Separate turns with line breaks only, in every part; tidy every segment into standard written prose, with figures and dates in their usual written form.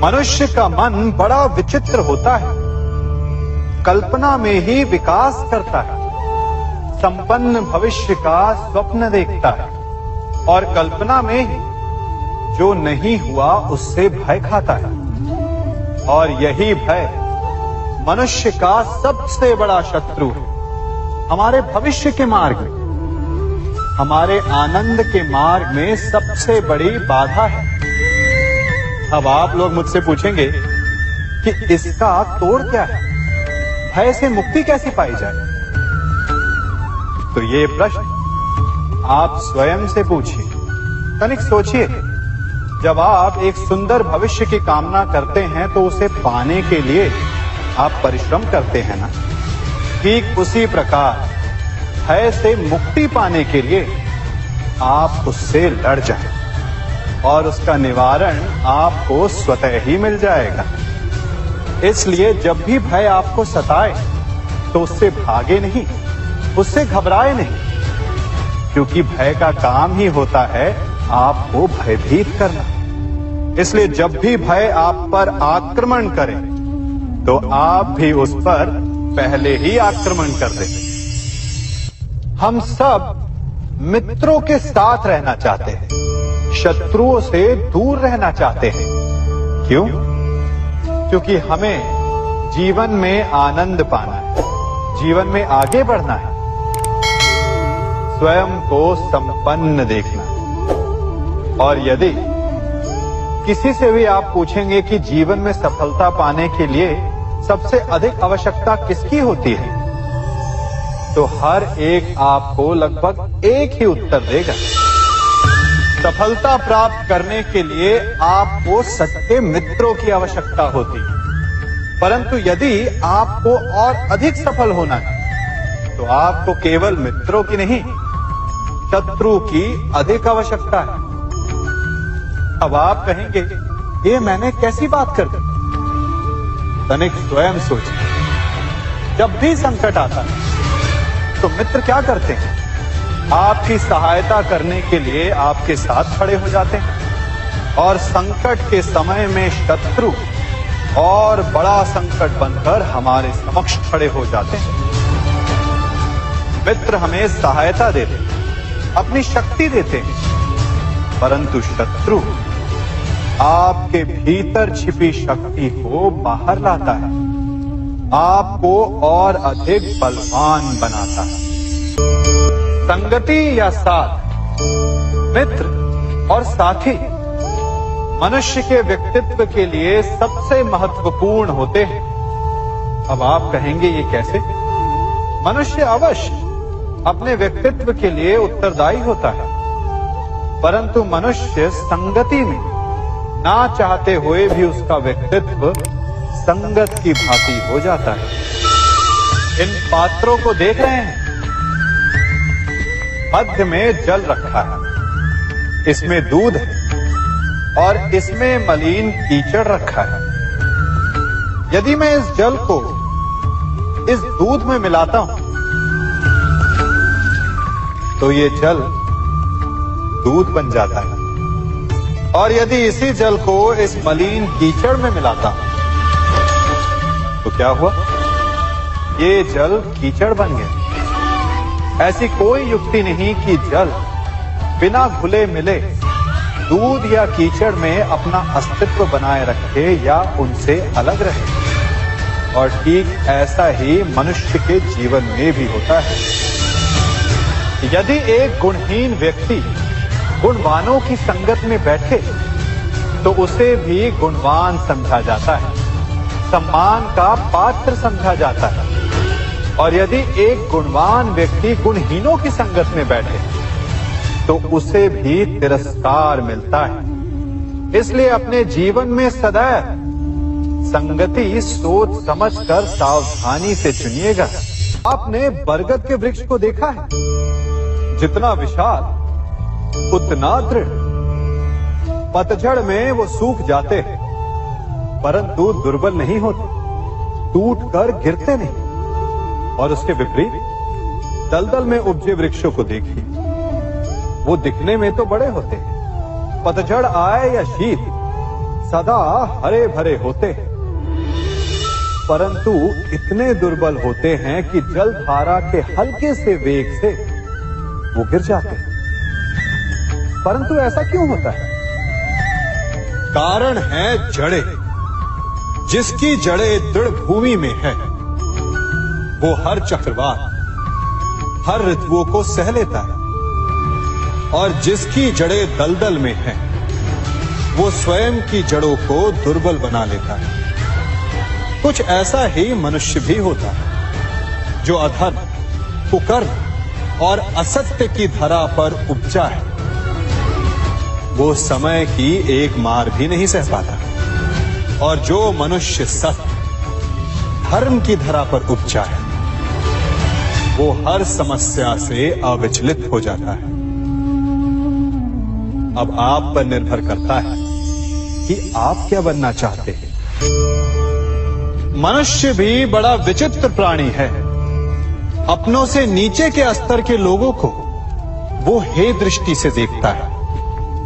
मनुष्य का मन बड़ा विचित्र होता है, कल्पना में ही विकास करता है, संपन्न भविष्य का स्वप्न देखता है और कल्पना में ही जो नहीं हुआ उससे भय खाता है। और यही भय मनुष्य का सबसे बड़ा शत्रु है। हमारे भविष्य के मार्ग में, हमारे आनंद के मार्ग में सबसे बड़ी बाधा है। अब आप लोग मुझसे पूछेंगे कि इसका तोड़ क्या है, भय से मुक्ति कैसे पाई जाए? तो ये प्रश्न आप स्वयं से पूछिए। तनिक सोचिए, जब आप एक सुंदर भविष्य की कामना करते हैं तो उसे पाने के लिए आप परिश्रम करते हैं ना। ठीक उसी प्रकार भय से मुक्ति पाने के लिए आप उससे लड़ जाएं और उसका निवारण आपको स्वतः ही मिल जाएगा। इसलिए जब भी भय आपको सताए तो उससे भागे नहीं, उससे घबराए नहीं, क्योंकि भय का काम ही होता है आपको भयभीत करना। इसलिए जब भी भय आप पर आक्रमण करे तो आप भी उस पर पहले ही आक्रमण कर दें। हम सब मित्रों के साथ रहना चाहते हैं, शत्रुओं से दूर रहना चाहते हैं। क्यों? क्योंकि हमें जीवन में आनंद पाना है, जीवन में आगे बढ़ना है, स्वयं को संपन्न देखना है। और यदि किसी से भी आप पूछेंगे कि जीवन में सफलता पाने के लिए सबसे अधिक आवश्यकता किसकी होती है, तो हर एक आपको लगभग एक ही उत्तर देगा। सफलता प्राप्त करने के लिए आपको सच्चे मित्रों की आवश्यकता होती है। परंतु यदि आपको और अधिक सफल होना है तो आपको केवल मित्रों की नहीं, शत्रु की अधिक आवश्यकता है। अब आप कहेंगे, ये मैंने कैसी बात कर दी? तनिक स्वयं सोचिए। जब भी संकट आता है तो मित्र क्या करते हैं? आपकी सहायता करने के लिए आपके साथ खड़े हो जाते हैं और संकट के समय में शत्रु और बड़ा संकट बनकर हमारे समक्ष खड़े हो जाते हैं। मित्र हमें सहायता देते हैं, अपनी शक्ति देते हैं, परंतु शत्रु आपके भीतर छिपी शक्ति को बाहर लाता है, आपको और अधिक बलवान बनाता है। संगति या साथ, मित्र और साथी मनुष्य के व्यक्तित्व के लिए सबसे महत्वपूर्ण होते हैं। अब आप कहेंगे, ये कैसे? मनुष्य अवश्य अपने व्यक्तित्व के लिए उत्तरदायी होता है, परंतु मनुष्य संगति में ना चाहते हुए भी उसका व्यक्तित्व संगत की भांति हो जाता है। इन पात्रों को देख रहे हैं, मध्य में जल रखा है, इसमें दूध है और इसमें मलिन कीचड़ रखा है। यदि मैं इस जल को इस दूध में मिलाता हूं तो ये जल दूध बन जाता है, और यदि इसी जल को इस मलिन कीचड़ में मिलाता हूं तो क्या हुआ? ये जल कीचड़ बन गया। ऐसी कोई युक्ति नहीं कि जल बिना घुले मिले दूध या कीचड़ में अपना अस्तित्व बनाए रखे या उनसे अलग रहे। और ठीक ऐसा ही मनुष्य के जीवन में भी होता है। यदि एक गुणहीन व्यक्ति गुणवानों की संगत में बैठे तो उसे भी गुणवान समझा जाता है, सम्मान का पात्र समझा जाता है। और यदि एक गुणवान व्यक्ति गुणहीनों की संगत में बैठे तो उसे भी तिरस्कार मिलता है। इसलिए अपने जीवन में सदैव संगति सोच समझकर सावधानी से चुनिएगा। आपने बरगद के वृक्ष को देखा है? जितना विशाल उतना दृढ़। पतझड़ में वो सूख जाते हैं परंतु दुर्बल नहीं होते, टूटकर गिरते नहीं। और उसके विपरीत दलदल में उपजे वृक्षों को देखिए, वो दिखने में तो बड़े होते हैं, पतझड़ आए या शीत सदा हरे भरे होते हैं, परंतु इतने दुर्बल होते हैं कि जलधारा के हल्के से वेग से वो गिर जाते हैं। परंतु ऐसा क्यों होता है? कारण है जड़ें। जिसकी जड़ें दृढ़ भूमि में है वो हर चक्रवात, हर ऋतुओं को सह लेता है, और जिसकी जड़ें दलदल में है वो स्वयं की जड़ों को दुर्बल बना लेता है। कुछ ऐसा ही मनुष्य भी होता है जो अधर्म, कुकर्म और असत्य की धरा पर उपजा है। वो समय की एक मार भी नहीं सह पाता, और जो मनुष्य सत्य, धर्म की धरा पर उपजा है वो हर समस्या से अविचलित हो जाता है। अब आप पर निर्भर करता है कि आप क्या बनना चाहते हैं। मनुष्य भी बड़ा विचित्र प्राणी है। अपनों से नीचे के स्तर के लोगों को वो हे दृष्टि से देखता है,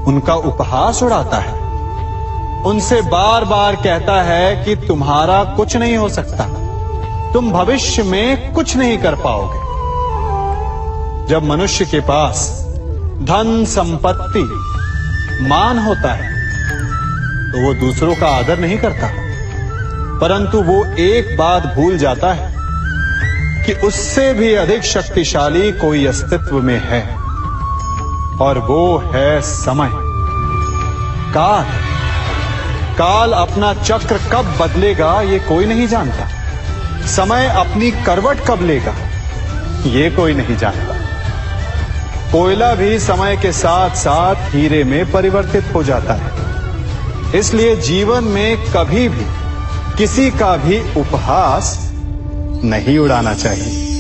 उनका उपहास उड़ाता है, उनसे बार बार कहता है कि तुम्हारा कुछ नहीं हो सकता, तुम भविष्य में कुछ नहीं कर पाओगे। जब मनुष्य के पास धन, संपत्ति, मान होता है तो वो दूसरों का आदर नहीं करता, परंतु वो एक बात भूल जाता है कि उससे भी अधिक शक्तिशाली कोई अस्तित्व में है, और वो है समय। काल। काल अपना चक्र कब बदलेगा ये कोई नहीं जानता। समय अपनी करवट कब लेगा ये कोई नहीं जानता। कोयला भी समय के साथ साथ हीरे में परिवर्तित हो जाता है। इसलिए जीवन में कभी भी किसी का भी उपहास नहीं उड़ाना चाहिए।